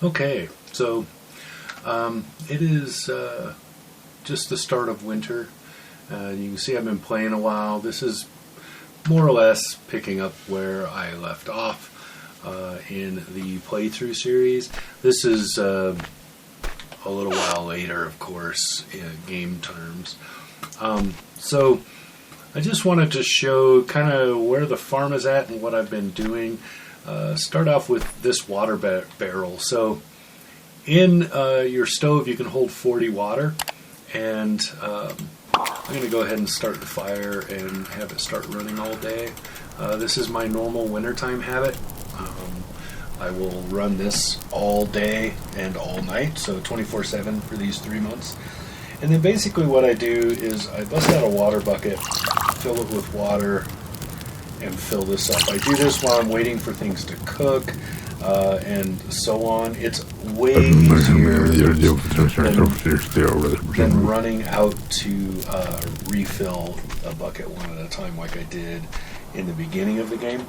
Okay, so it is just the start of winter. You can see I've been playing a while. This is more or less picking up where I left off in the playthrough series. This is a little while later, of course, in game terms. So I just wanted to show kind of where the farm is at and what I've been doing. Start off with this water barrel. So in your stove you can hold 40 water, and I'm going to go ahead and start the fire and have it start running all day. This is my normal wintertime habit. I will run this all day and all night, so 24/7 for these 3 months. And then basically what I do is I bust out a water bucket, fill it with water, and fill this up. I do this while I'm waiting for things to cook and so on. It's way easier than running out to refill a bucket one at a time like I did in the beginning of the game.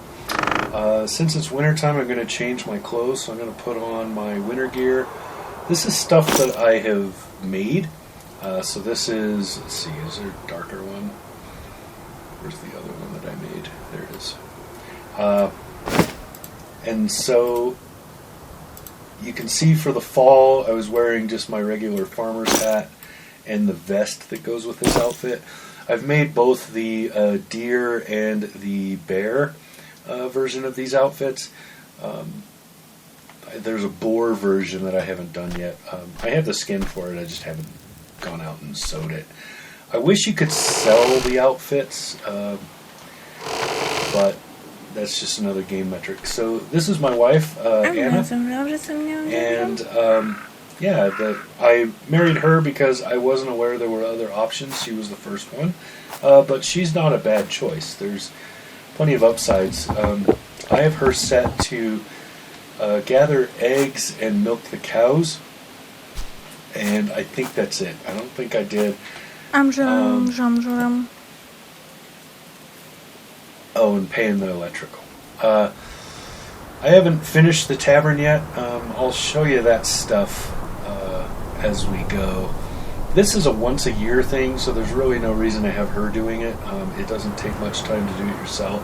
Since it's wintertime, I'm going to change my clothes, so I'm going to put on my winter gear. This is stuff that I have made. So this is, let's see, is there a darker one? Where's the other one that I made? There it is. And so you can see for the fall, I was wearing just my regular farmer's hat and the vest that goes with this outfit. I've made both the deer and the bear version of these outfits. There's a boar version that I haven't done yet. I have the skin for it, I just haven't gone out and sewed it. I wish you could sell the outfits, but that's just another game metric. So this is my wife, Anna, and I married her because I wasn't aware there were other options. She was the first one, but she's not a bad choice. There's plenty of upsides. I have her set to gather eggs and milk the cows, and I think that's it. I don't think I did. Oh, and paying the electrical. I haven't finished the tavern yet. I'll show you that stuff as we go. This is a once a year thing, so there's really no reason to have her doing it. It doesn't take much time to do it yourself.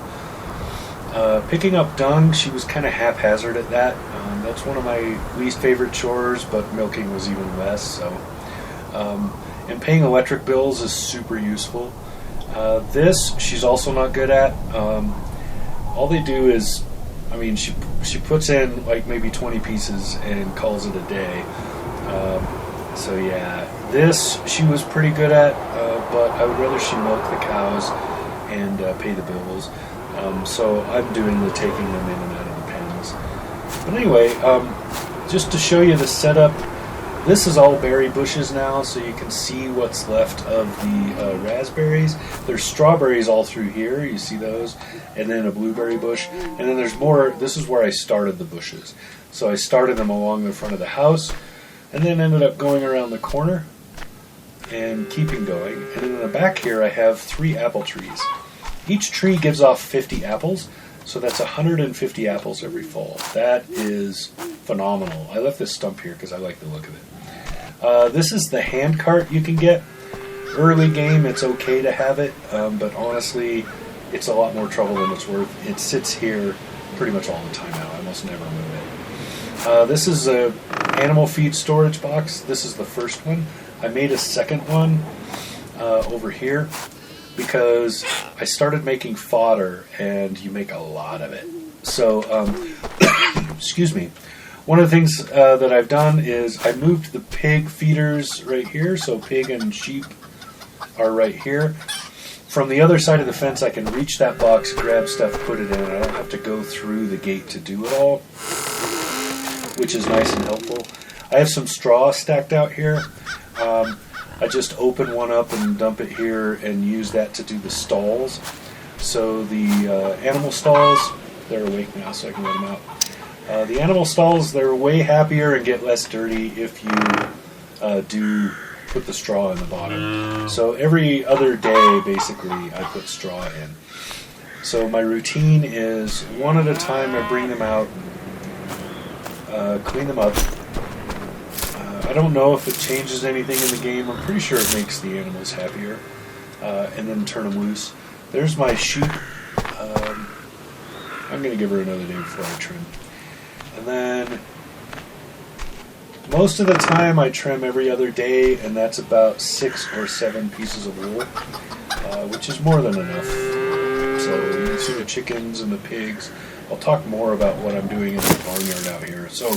Picking up dung, she was kind of haphazard at that. That's one of my least favorite chores, but milking was even less. So, and paying electric bills is super useful. This she's also not good at. All they do is, I mean, she puts in like maybe 20 pieces and calls it a day. So yeah, this she was pretty good at, but I would rather she milk the cows and pay the bills. So I'm doing the taking them in and out of the pens. But anyway, just to show you the setup, this is all berry bushes now, so you can see what's left of the raspberries. There's strawberries all through here, you see those, and then a blueberry bush. And then there's more. This is where I started the bushes. So I started them along the front of the house, and then ended up going around the corner and keeping going. And in the back here I have 3 apple trees. Each tree gives off 50 apples, so that's 150 apples every fall. That is phenomenal. I left this stump here because I like the look of it. This is the hand cart you can get. Early game, it's okay to have it, but honestly, it's a lot more trouble than it's worth. It sits here pretty much all the time now. I almost never move it. This is a animal feed storage box. This is the first one. I made a second one over here because I started making fodder, and you make a lot of it. So, excuse me. One of the things that I've done is I moved the pig feeders right here, so pig and sheep are right here. From the other side of the fence, I can reach that box, grab stuff, put it in, and I don't have to go through the gate to do it all, which is nice and helpful. I have some straw stacked out here. I just open one up and dump it here and use that to do the stalls. So the animal stalls, they're awake now, so I can let them out. The animal stalls, they're way happier and get less dirty if you do put the straw in the bottom. So every other day, basically, I put straw in. So my routine is one at a time I bring them out. clean them up. I don't know if it changes anything in the game. I'm pretty sure it makes the animals happier. And then turn them loose. There's my sheep. I'm going to give her another day before I trim. And then most of the time I trim every other day, and that's about 6 or 7 pieces of wool, which is more than enough. So you can see the chickens and the pigs. I'll talk more about what I'm doing in the barnyard out here. So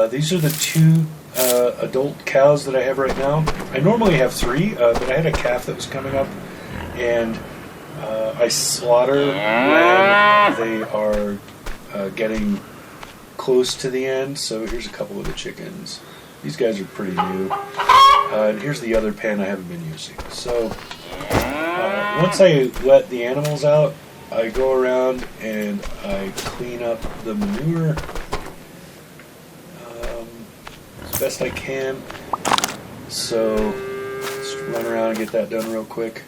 these are the 2 adult cows that I have right now. I normally have 3, but I had a calf that was coming up, and I slaughter when they are getting close to the end. So here's a couple of the chickens. These guys are pretty new. And here's the other pen I haven't been using. So once I let the animals out, I go around and I clean up the manure as best I can. So let's run around and get that done real quick.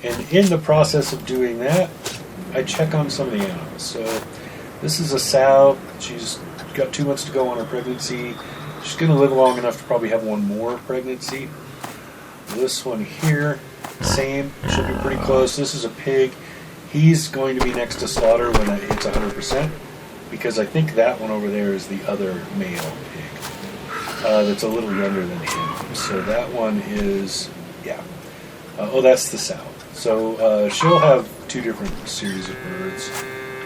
And in the process of doing that, I check on some of the animals. So this is a sow. She's got 2 months to go on her pregnancy. She's going to live long enough to probably have one more pregnancy. This one here, same. She'll be pretty close. This is a pig. He's going to be next to slaughter when that hits 100%, because I think that one over there is the other male pig that's a little younger than him. So that one is, yeah. Oh, that's the sow. So she'll have 2 different series of birds.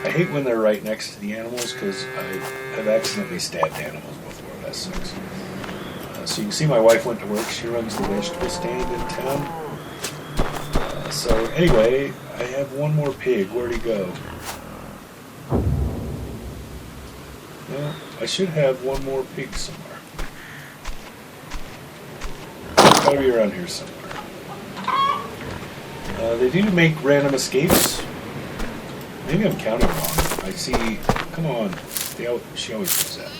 I hate when they're right next to the animals because I have accidentally stabbed animals before. That sucks. So you can see my wife went to work. She runs the vegetable stand in town. So anyway, I have one more pig. Where'd he go? Well, I should have one more pig somewhere. Gotta be around here somewhere. They do make random escapes. Maybe I'm counting wrong. I see. Come on. She always does that.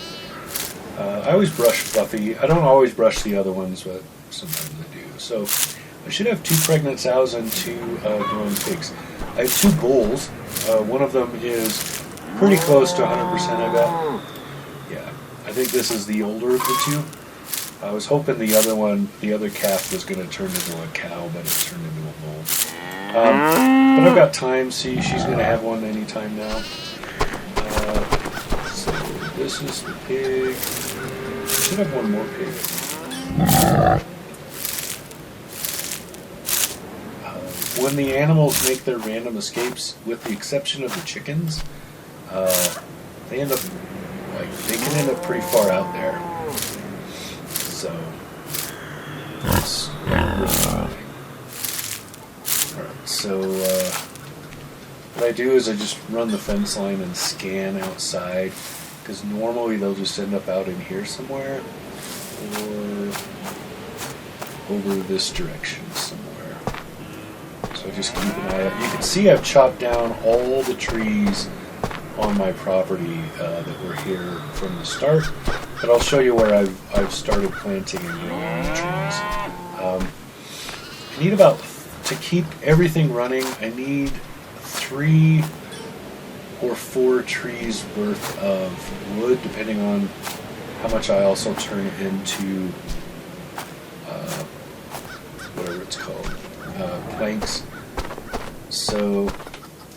I always brush Fluffy. I don't always brush the other ones, but sometimes I do. So I should have 2 pregnant sows and 2 grown pigs. I have 2 bulls. One of them is pretty close to 100%, I bet. Yeah. I think this is the older of the 2. I was hoping the other one, the other calf, was going to turn into a cow, but it turned into a bull. But I've got time. See, she's going to have one anytime now. So this is the pig. I should have one more pig. When the animals make their random escapes, with the exception of the chickens, they end up, they can end up pretty far out there. So that's alright, so what I do is I just run the fence line and scan outside, because normally they'll just end up out in here somewhere or over this direction somewhere. So I just keep an eye out. You can see I've chopped down all the trees on my property that were here from the start, but I'll show you where I've started planting and growing the trees. I need to keep everything running, I need 3 or 4 trees worth of wood, depending on how much I also turn it into whatever it's called, planks. So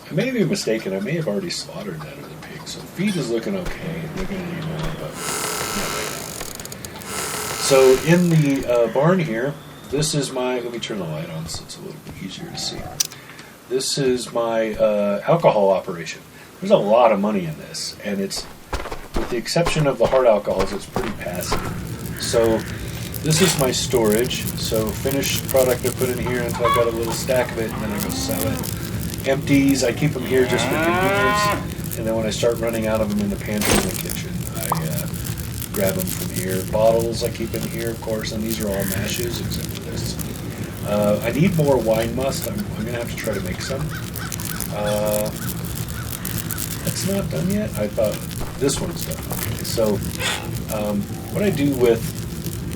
I may be mistaken. I may have already slaughtered that other pig. So feed is looking okay. They're going to need more, but not right now. So in the barn here, this is my. Let me turn the light on so it's a little bit easier to see. This is my alcohol operation. There's a lot of money in this, and it's, with the exception of the hard alcohols, it's pretty passive. So this is my storage. So finished product I put in here until I've got a little stack of it, and then I go sell it. Empties, I keep them here just for convenience, and then when I start running out of them in the pantry and the kitchen, I grab them from here. Bottles I keep in here, of course, and these are all mashes except for this. I need more wine must. I'm going to have to try to make some. That's not done yet. I thought this one's done. Okay, so what I do with,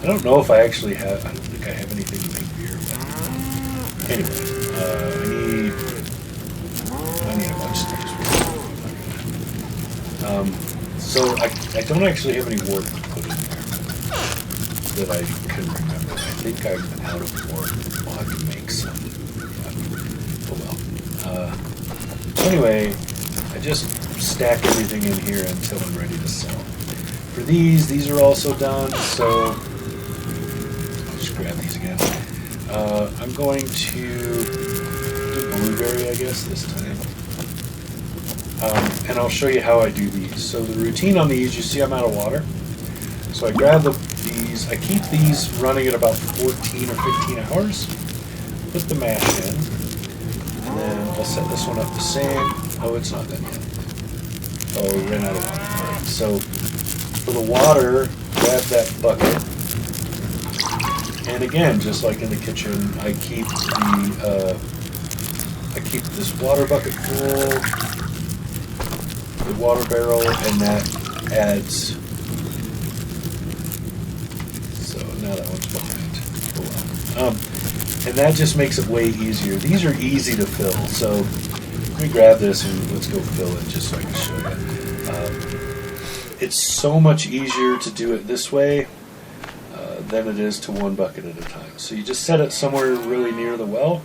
I don't know if I actually have, I don't think I have anything to make beer with. Anyway, I need a bunch of things. So I don't actually have any wort to put in there that I can remember. I think I'm out of wort. I'll have to make some. Oh well. Anyway, I just stack everything in here until I'm ready to sell. For these are also done, so I'll just grab these again. I'm going to do blueberry, I guess, this time. And I'll show you how I do these. So the routine on these, you see I'm out of water. So I grab these, I keep these running at about 14 or 15 hours. Put the mash in. And then I'll set this one up the same. Oh, it's not done yet. Oh, we ran out of water. Alright, so for the water, grab that bucket. And again, just like in the kitchen, I keep this water bucket full, the water barrel, and that adds. So now that one's behind. Oh well. And that just makes it way easier. These are easy to fill, so let me grab this and let's go fill it just so I can show you. It's so much easier to do it this way than it is to one bucket at a time. So you just set it somewhere really near the well.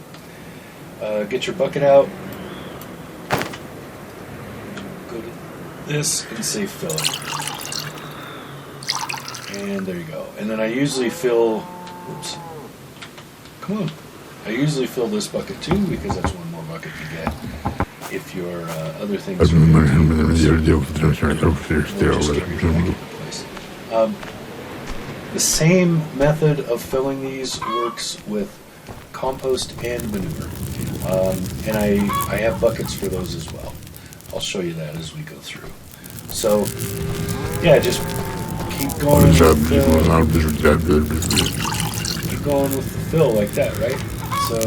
Get your bucket out. Go to this and say fill it. And there you go. And then I usually fill. Oops. Come on. I usually fill this bucket too because that's one more bucket you get. If your other things are the same method of filling these works with compost and manure. And I have buckets for those as well. I'll show you that as we go through. So, yeah, just keep going with the fill like that, right? So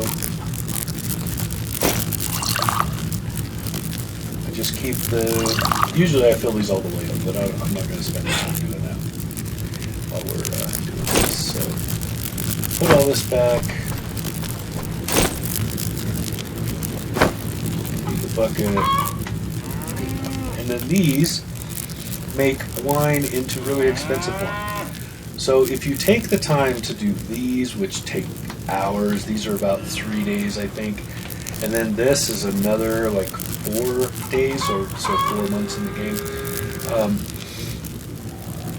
just keep usually I fill these all the way up, but I'm not going to spend time doing that while we're doing this. So put all this back, leave the bucket, and then these make wine into really expensive wine. So if you take the time to do these, which take hours, these are about 3 days I think, and then this is another like 4 days, or so 4 months in the game.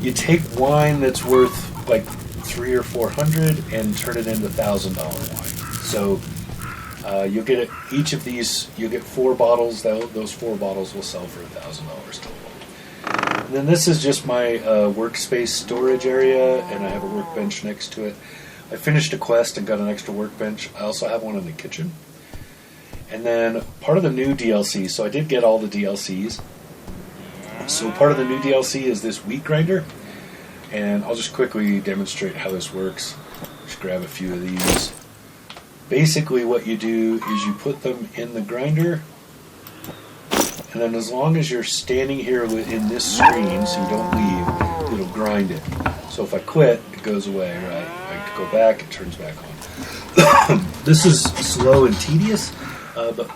You take wine that's worth like $300 or $400 and turn it into $1,000 wine. So you'll get each of these. You'll get 4 bottles. Those 4 bottles will sell for $1,000 total. And then this is just my workspace storage area, and I have a workbench next to it. I finished a quest and got an extra workbench. I also have one in the kitchen. And then part of the new DLC, so I did get all the DLCs. So part of the new DLC is this wheat grinder. And I'll just quickly demonstrate how this works. Just grab a few of these. Basically what you do is you put them in the grinder. And then as long as you're standing here in this screen, so you don't leave, it'll grind it. So if I quit, it goes away, right? I go back, it turns back on. This is slow and tedious. But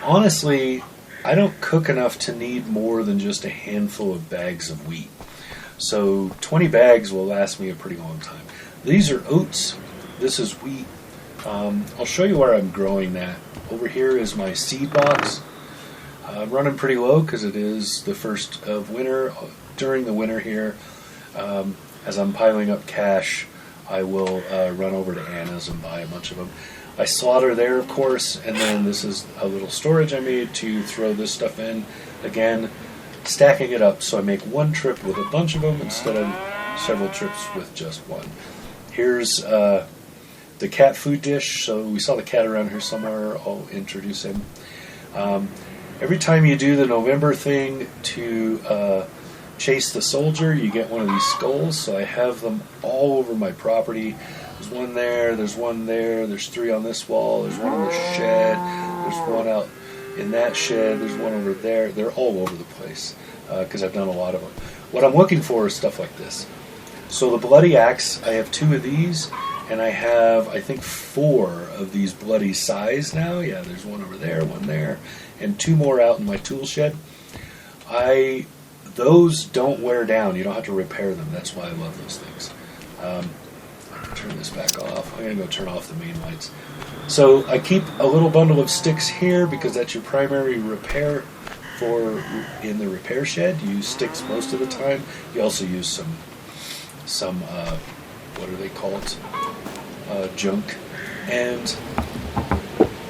honestly, I don't cook enough to need more than just a handful of bags of wheat. So 20 bags will last me a pretty long time. These are oats. This is wheat. I'll show you where I'm growing that. Over here is my seed box. I'm running pretty low because it is the first of winter. During the winter here, as I'm piling up cash, I will run over to Anna's and buy a bunch of them. I slaughter there, of course, and then this is a little storage I made to throw this stuff in. Again, stacking it up so I make one trip with a bunch of them instead of several trips with just one. Here's the cat food dish. So we saw the cat around here somewhere. I'll introduce him. Every time you do the November thing to chase the soldier, you get one of these skulls. So I have them all over my property. There's one there, there's one there, there's 3 on this wall, there's one in the shed, there's one out in that shed, there's one over there. They're all over the place because I've done a lot of them. What I'm looking for is stuff like this. So the bloody axe, I have 2 of these, and I have, I think, 4 of these bloody sais now. Yeah, there's one over there, one there, and 2 more out in my tool shed. those don't wear down. You don't have to repair them. That's why I love those things. Turn this back off. I'm going to go turn off the main lights. So I keep a little bundle of sticks here because that's your primary repair for in the repair shed. You use sticks most of the time. You also use some what are they called? Junk. And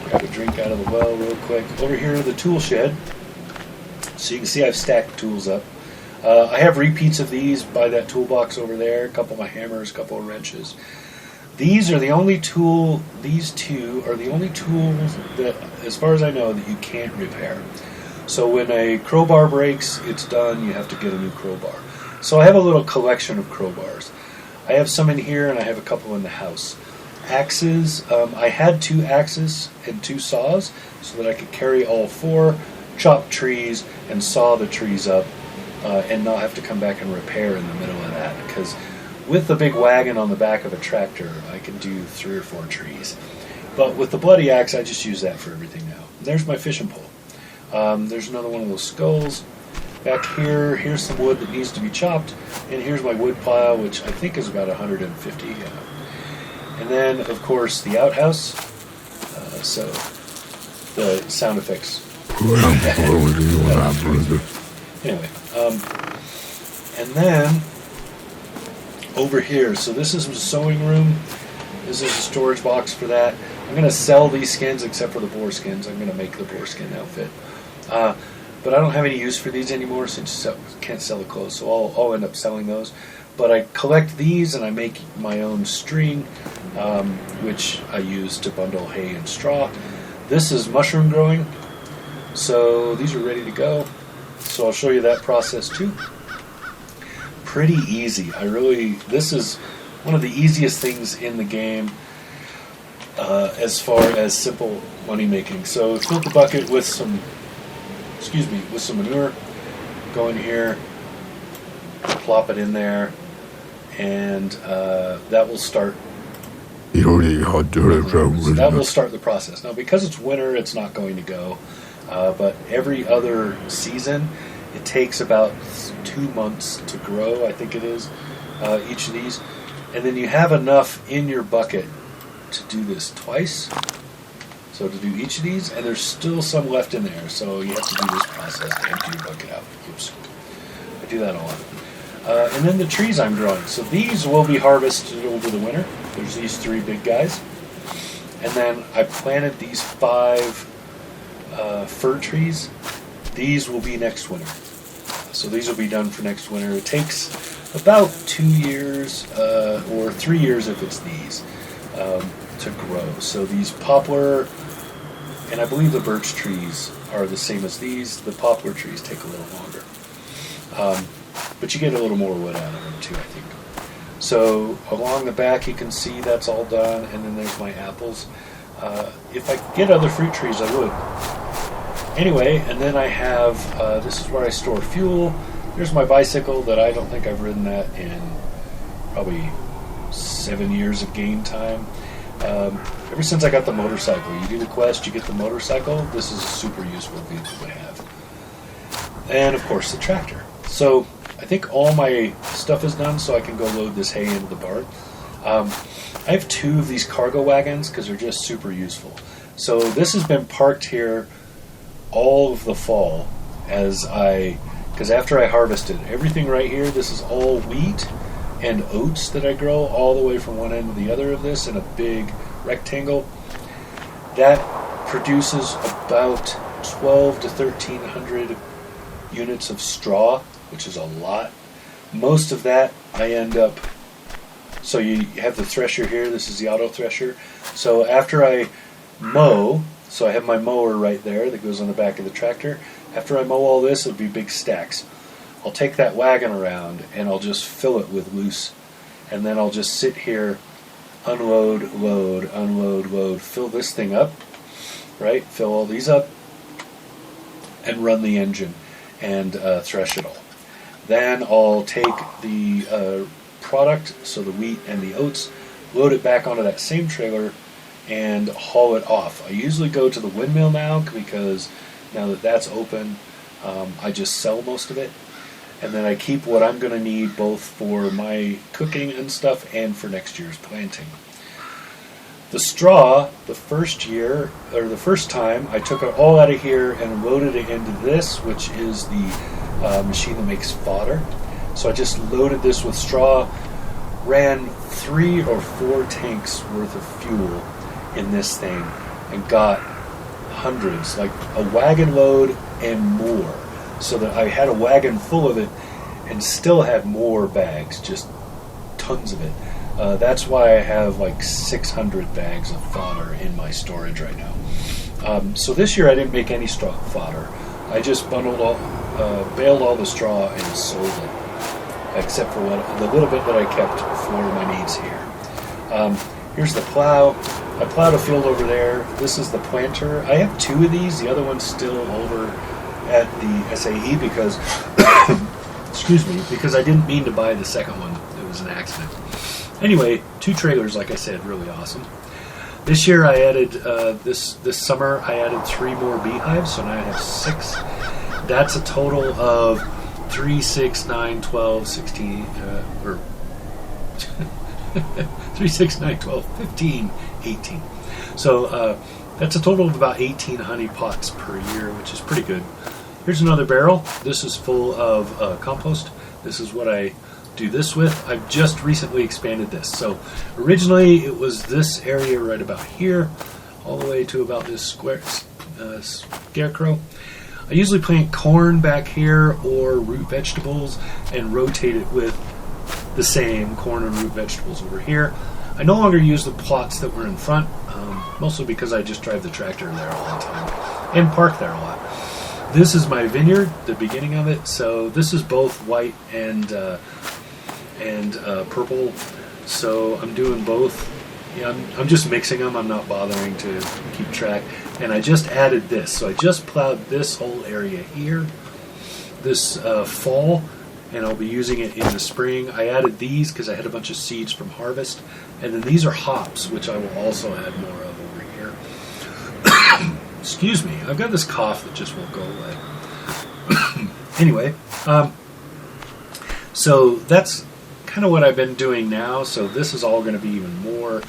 grab a drink out of the well real quick. Over here, the tool shed. So you can see I've stacked tools up. I have repeats of these by that toolbox over there. A couple of hammers, a couple of wrenches. These are the only tool. These two are the only tools that, as far as I know, that you can't repair. So when a crowbar breaks, it's done. You have to get a new crowbar. So I have a little collection of crowbars. I have some in here, and I have a couple in the house. Axes. I had 2 axes and 2 saws so that I could carry all 4, chop trees, and saw the trees up, and not have to come back and repair in the middle of that. Because with the big wagon on the back of a tractor, I can do 3 or 4 trees. But with the bloody axe, I just use that for everything now. There's my fishing pole. There's another one of those skulls. Back here, here's some wood that needs to be chopped, and here's my wood pile, which I think is about 150. And then, of course, the outhouse. So the sound effects. Anyway, and then over here, so this is a sewing room. This is a storage box for that. I'm going to sell these skins except for the boar skins. I'm going to make the boar skin outfit. But I don't have any use for these anymore since you can't sell the clothes, so I'll end up selling those. But I collect these and I make my own string, which I use to bundle hay and straw. This is mushroom growing, so these are ready to go. So I'll show you that process too. Pretty easy. This is one of the easiest things in the game as far as simple money making. So fill the bucket with some manure. Go in here, plop it in there, and that will start. That will start the process. Now, because it's winter, it's not going to go. But every other season, it takes about 2 months to grow, I think it is, each of these. And then you have enough in your bucket to do this twice. So to do each of these, and there's still some left in there, so you have to do this process to empty your bucket out. Oops. I do that a lot. And then the trees I'm growing. So these will be harvested over the winter. There's these 3 big guys. And then I planted these 5 fir trees. These will be next winter. So these will be done for next winter. It takes about 2 years or 3 years if it's these to grow. So these poplar, and I believe the birch trees are the same as these. The poplar trees take a little longer. But you get a little more wood out of them too, I think. So along the back you can see that's all done, and then there's my apples. If I could get other fruit trees, I would. Anyway, and then I have, this is where I store fuel. There's my bicycle that I don't think I've ridden that in probably 7 years of game time. Ever since I got the motorcycle, you do the quest, you get the motorcycle. This is a super useful vehicle to have. And of course the tractor. So I think all my stuff is done, so I can go load this hay into the barn. I have 2 of these cargo wagons because they're just super useful. So this has been parked here all of the fall because after I harvested everything right here, this is all wheat and oats that I grow all the way from one end to the other of this in a big rectangle. That produces about 12 to 1,300 units of straw, which is a lot. Most of that I end up, so you have the thresher here, this is the auto thresher. So after I mow, so I have my mower right there that goes on the back of the tractor. After I mow all this, it'll be big stacks. I'll take that wagon around and I'll just fill it with loose. And then I'll just sit here, unload, load, unload, load, fill this thing up, right? Fill all these up and run the engine and thresh it all. Then I'll take the product, so the wheat and the oats, load it back onto that same trailer and haul it off. I usually go to the windmill now because now that that's open, I just sell most of it. and then I keep what I'm going to need both for my cooking and stuff and for next year's planting. The straw, the first time, I took it all out of here and loaded it into this, which is the machine that makes fodder. So I just loaded this with straw, ran 3 or 4 tanks worth of fuel in this thing, and got hundreds, like a wagon load and more, so that I had a wagon full of it and still had more bags, just tons of it. That's why I have like 600 bags of fodder in my storage right now. So this year I didn't make any straw fodder. I just baled all the straw and sold it, except for the little bit that I kept for my needs here. Here's the plow. I plowed a field over there. This is the planter. I have 2 of these. The other one's still over at the SAE because, excuse me, because I didn't mean to buy the second one. It was an accident. Anyway, 2 trailers, like I said, really awesome. This year I added, this summer I added 3 more beehives, so now I have 6. That's a total of 3, 6, 9, 12, 16, 3, 6, 9, 12, 15, 18. So that's a total of about 18 honey pots per year, which is pretty good. Here's another barrel. This is full of compost. This is what I do this with. I've just recently expanded this. So originally it was this area right about here, all the way to about this scarecrow. I usually plant corn back here or root vegetables and rotate it with the same corn and root vegetables over here. I no longer use the plots that were in front, mostly because I just drive the tractor there all the time and park there a lot. This is my vineyard, the beginning of it. So this is both white and purple. So I'm doing both. Yeah, I'm just mixing them. I'm not bothering to keep track. And I just added this. So I just plowed this whole area here this fall, and I'll be using it in the spring. I added these because I had a bunch of seeds from harvest. And then these are hops, which I will also add more of over here. Excuse me. I've got this cough that just won't go away. Anyway, so that's kind of what I've been doing now. So this is all going to be even more.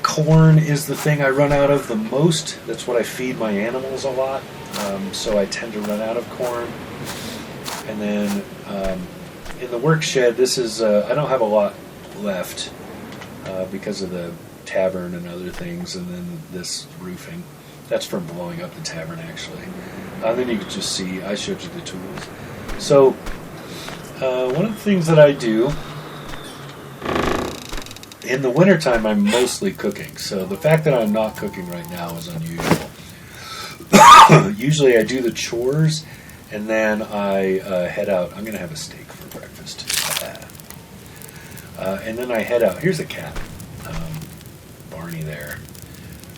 Corn is the thing I run out of the most. That's what I feed my animals a lot. So I tend to run out of corn. And then in the work shed, this is I don't have a lot left because of the tavern and other things, and then this roofing. That's from blowing up the tavern, actually. Then you can just see, I showed you the tools. So one of the things that I do, in the wintertime, I'm mostly cooking. So the fact that I'm not cooking right now is unusual. Usually I do the chores, and then I head out. I'm going to have a steak for breakfast. And then I head out. Here's a cat. Barney there.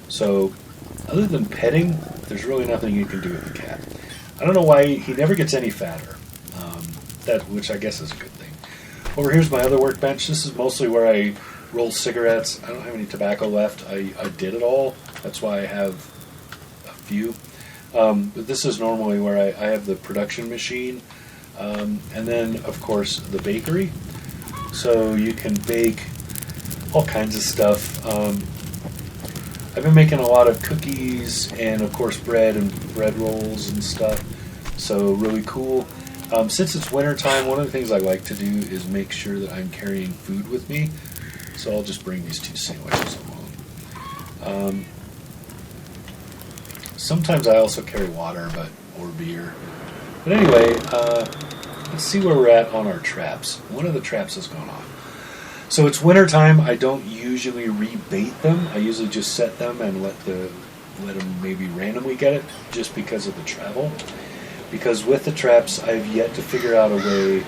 So other than petting, there's really nothing you can do with the cat. I don't know why he never gets any fatter, which I guess is a good thing. Over here's my other workbench. This is mostly where I roll cigarettes. I don't have any tobacco left. I did it all. That's why I have a few. But this is normally where I have the production machine. And then, of course, the bakery. So you can bake all kinds of stuff. I've been making a lot of cookies and, of course, bread and bread rolls and stuff. So really cool. Since it's wintertime, one of the things I like to do is make sure that I'm carrying food with me. So I'll just bring these 2 sandwiches along. Sometimes I also carry water or beer. But anyway, let's see where we're at on our traps. One of the traps has gone off. So it's wintertime. I don't usually rebait them. I usually just set them and let them maybe randomly get it, just because of the travel. Because with the traps, I've yet to figure out a way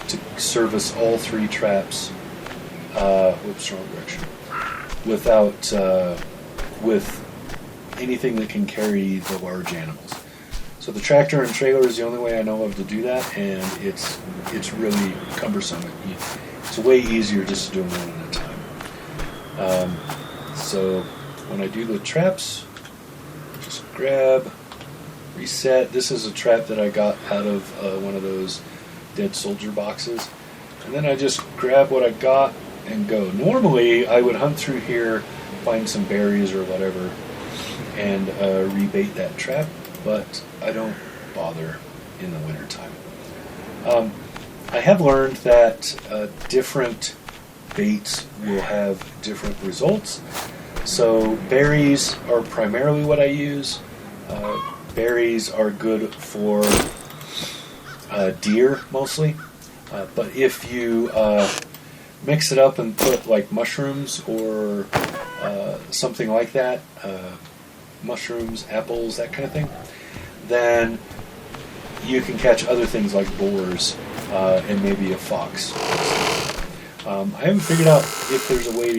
to service all 3 traps. Whoops, wrong direction. With anything that can carry the large animals. So the tractor and trailer is the only way I know of to do that, and it's really cumbersome. It's way easier just to do them one at a time. So when I do the traps, just grab reset. This is a trap that I got out of one of those dead soldier boxes. And then I just grab what I got and go. Normally, I would hunt through here, find some berries or whatever, and rebait that trap, but I don't bother in the wintertime. I have learned that different baits will have different results. So berries are primarily what I use. Berries are good for deer mostly. But if you mix it up and put like mushrooms or something like that, mushrooms, apples, that kind of thing, then you can catch other things like boars and maybe a fox. I haven't figured out if there's a way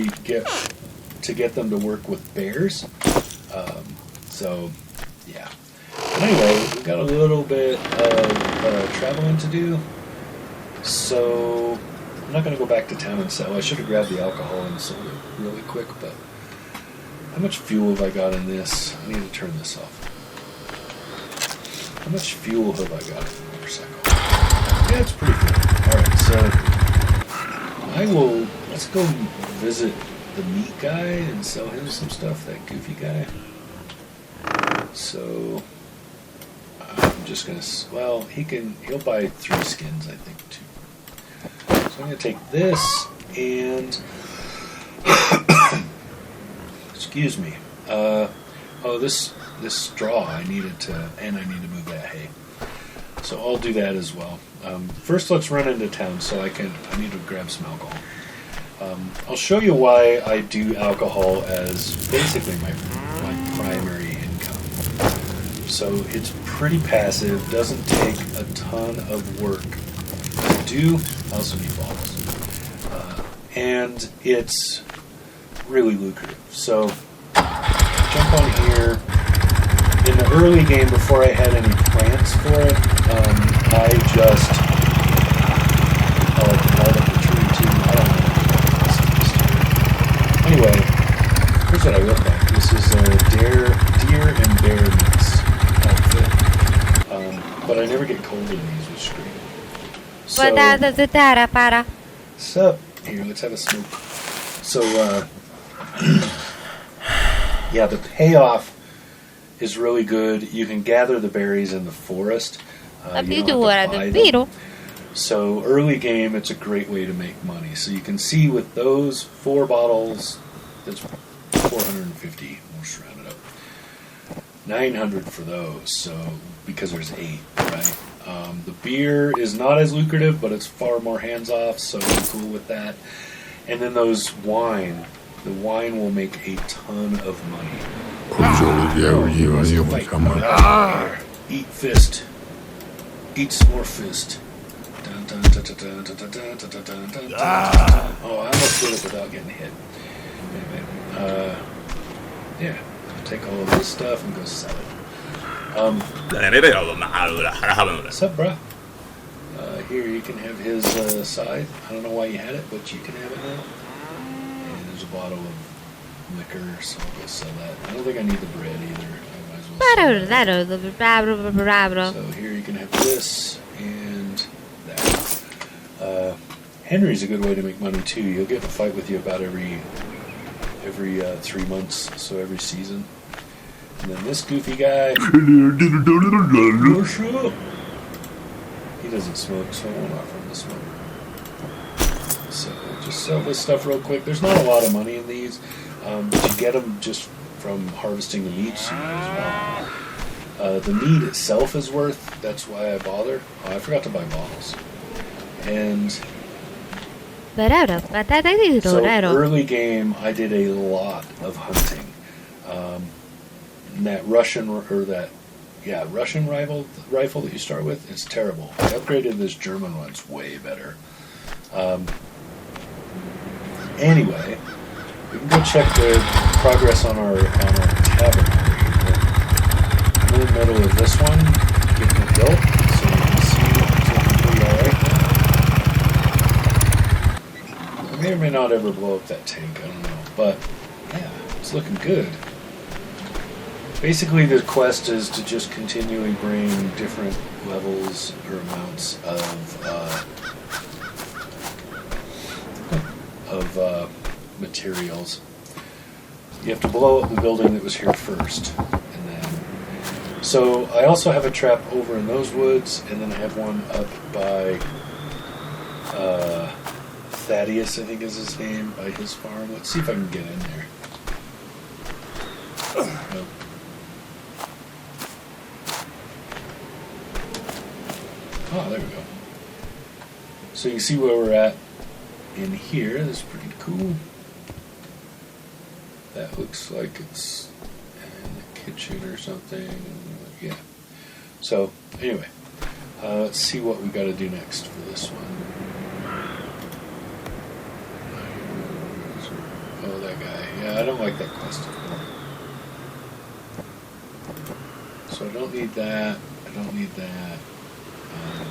to get them to work with bears. So, yeah. But anyway, we've got a little bit of traveling to do. So, I'm not going to go back to town and sell. I should have grabbed the alcohol and sold it really quick, but how much fuel have I got in this? I need to turn this off. How much fuel have I got in the motorcycle? Yeah, it's pretty good. Alright, so let's go visit the meat guy and sell him some stuff, that goofy guy. So, I'm just going to, well, he'll buy 3 skins, I think, too. So I'm going to take this and, excuse me, this straw I needed to, and I need to move that hay. So I'll do that as well. First let's run into town so I need to grab some alcohol. I'll show you why I do alcohol as basically my primary income. So it's pretty passive, doesn't take a ton of work to do. I also need bottles. And it's really lucrative. So jump on here. In the early game, before I had any plants for it, I just light up the tree too. I don't know. Anyway, here's what I look like. This is a deer and bear mix outfit. But I never get cold in these, which is great. So, here, let's have a smoke. So, yeah, the payoff is really good. You can gather the berries in the forest. You don't have to buy them. So early game, it's a great way to make money. So you can see with those 4 bottles, that's 450. We'll just round it up. 900 for those. So because there's 8, right? The beer is not as lucrative, but it's far more hands off. So I'm cool with that. And then those wine. The wine will make a ton of money. Eat fist. Eat some more fist. Oh, I almost did it without getting hit. Anyway, yeah. Take all of this stuff and go sell it. What's up, bruh? Here, you can have his side. I don't know why you had it, but you can have it now. And there's a bottle of liquor, so I'll go sell that. I don't think I need the bread either. I might as well sell that. So here you can have this and that. Henry's a good way to make money too. You'll get in a fight with you about every 3 months, so every season. And then this goofy guy. He doesn't smoke, so I won't offer him to smoke. So just sell this stuff real quick. There's not a lot of money in these, but you get them just from harvesting the meat as well. The meat itself is worth, that's why I bother. Oh, I forgot to buy bottles. And so early game, I did a lot of hunting. That Russian rifle that you start with, it's terrible. I upgraded this German one, it's way better. Anyway, we can go check the progress on our tavern over here. I'm in the middle of this one, getting it built, so you can see it's looking pretty alright. I may or may not ever blow up that tank, I don't know. But, yeah, it's looking good. Basically, the quest is to just continually bring different levels or amounts of materials. You have to blow up the building that was here first, and then. So I also have a trap over in those woods, and then I have one up by Thaddeus, I think is his name, by his farm. Let's see if I can get in there. Nope. Oh, there we go. So you can see where we're at in here. This is pretty cool. That looks like it's in the kitchen or something. Yeah. So, anyway. Let's see what we got to do next for this one. Oh, that guy. Yeah, I don't like that quest anymore. So I don't need that. I don't need that.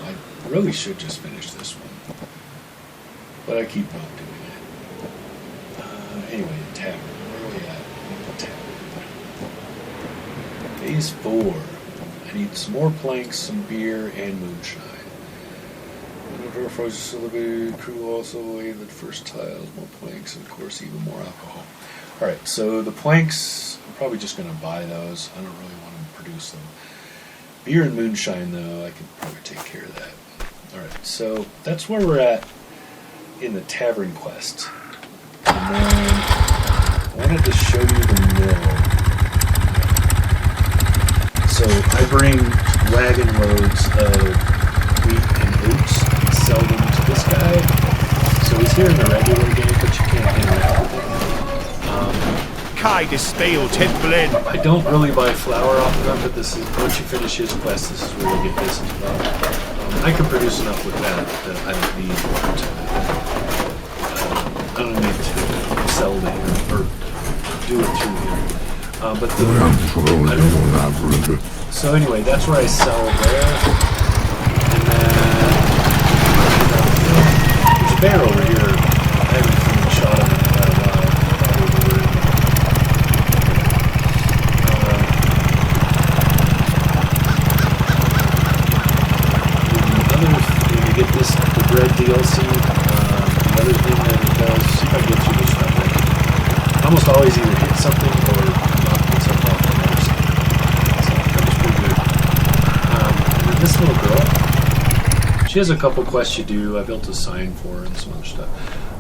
I really should just finish this one. But I keep not doing it. Anyway, the tavern. Where are we at? The tavern. Phase 4. I need some more planks, some beer, and moonshine. Whenever frozen celebrated, crew also laid the first tiles, more planks, and of course even more alcohol. Alright, so the planks, I'm probably just going to buy those. I don't really want to produce them. Beer and moonshine, though, I could probably take care of that. Alright, so that's where we're at in the tavern quest. And then I wanted to show you the mill. So I bring wagon loads of wheat and oats and sell them to this guy. So he's here in the regular game, but you can't interact with him. I don't really buy flour off of them, but this is once you finish his quest, this is where you get this as well. I can produce enough with that I don't need to. I don't need to sell them or do it through him. But so anyway, that's where I sell there. And then there's a bear over here. I haven't even shot him in quite a while. When you get this, the bread DLC, the other thing that it does, see if I can get through this right. I almost always either hit something or knock myself off the other side. So that was pretty good. And then this little girl, she has a couple quests you do. I built a sign for her and some other stuff.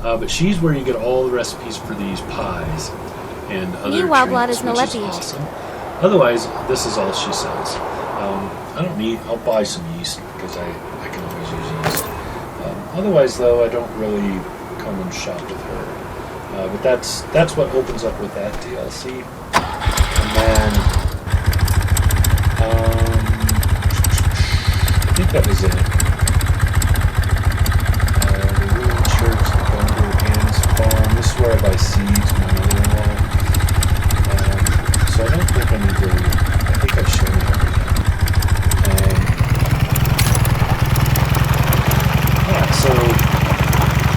But she's where you get all the recipes for these pies and other treats, which is awesome. Otherwise, this is all she sells. I don't need, I'll buy some yeast because I can always use yeast. Otherwise, though, I don't really come and shop with her. But that's what opens up with that DLC. And then, I think that was it. The ruined church, the Bunker, Ann's farm. This is where I buy seeds from my mother-in-law. So I don't think I need to, I think I've shown you everything. So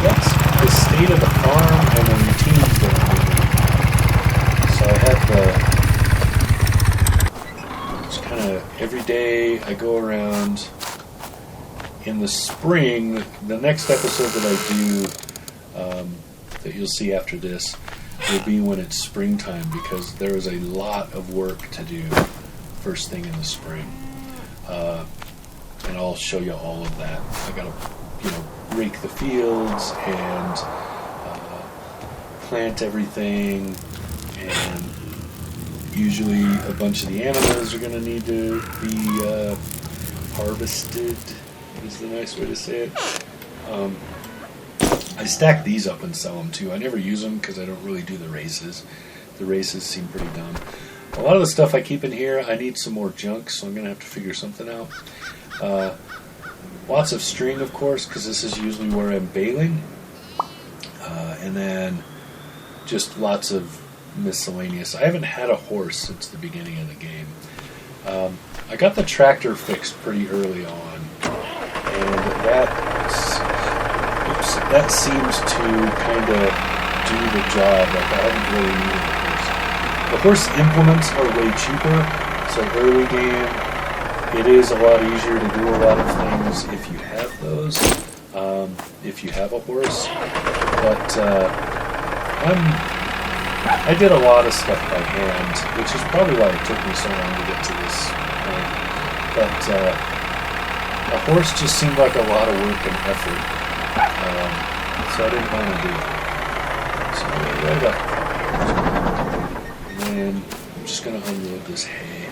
that's the state of the farm and the routines that I'm doing. So I have it's kind of every day I go around. In the spring, the next episode that I do, that you'll see after this, will be when it's springtime because there is a lot of work to do first thing in the spring. And I'll show you all of that. I gotta, rake the fields and plant everything, and usually a bunch of the animals are going to need to be harvested, is the nice way to say it. I stack these up and sell them too. I never use them because I don't really do the races. The races seem pretty dumb. A lot of the stuff I keep in here, I need some more junk, so I'm going to have to figure something out. Lots of string, of course, because this is usually where I'm baling. And then just lots of miscellaneous. I haven't had a horse since the beginning of the game. I got the tractor fixed pretty early on. And that seems to kind of do the job. Like I haven't really needed a horse. The horse implements are way cheaper, so early game, it is a lot easier to do a lot of things if you have those, if you have a horse. But I did a lot of stuff by hand, which is probably why it took me so long to get to this point. But a horse just seemed like a lot of work and effort, so I didn't want to do it. So I got and then I'm just going to unload this hay,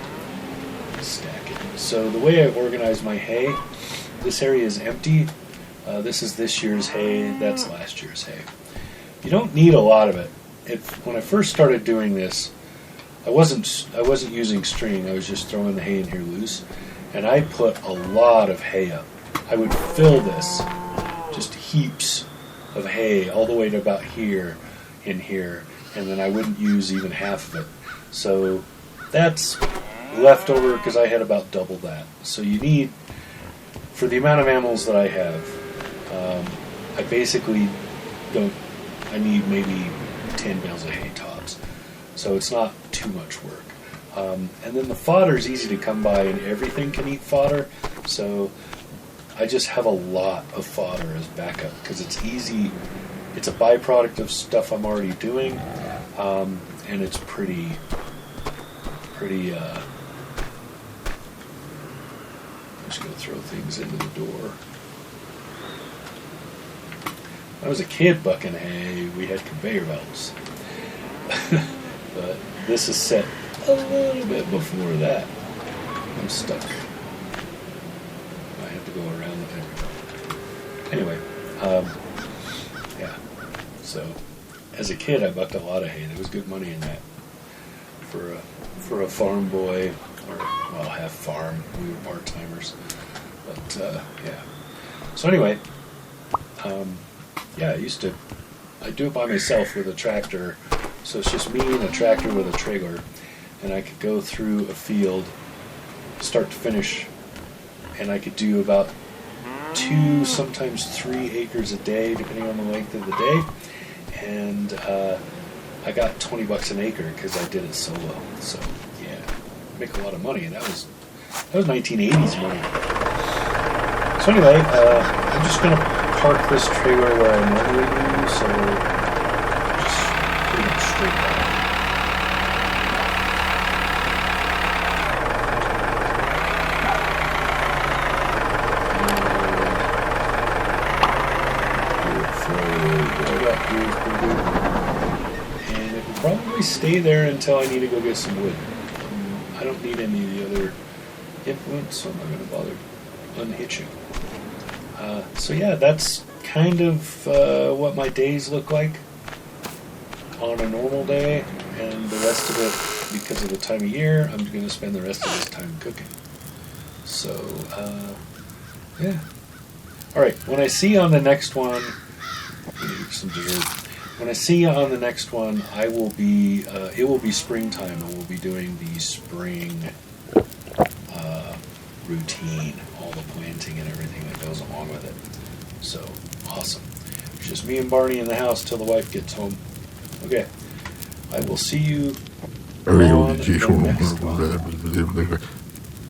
stack it. So the way I organize my hay, this area is empty. This is this year's hay, that's last year's hay. You don't need a lot of it. When I first started doing this, I wasn't using string. I was just throwing the hay in here loose, and I put a lot of hay up. I would fill this, just heaps of hay all the way to about here, in here, and then I wouldn't use even half of it. So that's leftover because I had about double that. So you need, for the amount of animals that I have, I basically I need maybe 10 bales of hay tops. So it's not too much work. And then the fodder is easy to come by, and everything can eat fodder. So I just have a lot of fodder as backup because it's easy. It's a byproduct of stuff I'm already doing, and it's pretty. I'm just going to throw things into the door. When I was a kid bucking hay, we had conveyor belts. But this is set a little bit before that. I'm stuck. I have to go around the thing. Anyway, yeah. So, as a kid, I bucked a lot of hay. There was good money in that. For a farm boy, or, well, half farm. We were part-timers. But, yeah. So anyway, yeah, I do it by myself with a tractor. So it's just me and a tractor with a trailer. And I could go through a field, start to finish, and I could do about 2, sometimes 3 acres a day, depending on the length of the day. And I got $20 an acre because I did it solo. So yeah, make a lot of money. And that was 1980s money. So anyway, I'm just gonna park this trailer where I normally do, so just pretty much straight down. And it will probably stay there until I need to go get some wood. I don't need any of the other implements, so I'm not going to bother unhitching. So yeah, that's kind of what my days look like on a normal day, and the rest of it, because of the time of year, I'm going to spend the rest of this time cooking. So, yeah. Alright, when I see you on the next one, some dessert. When I see you on the next one, I will be, it will be springtime, and we'll be doing the spring routine, all the planting and everything that goes along with it. So, awesome. It's just me and Barney in the house till the wife gets home. Okay. I will see you on the next one.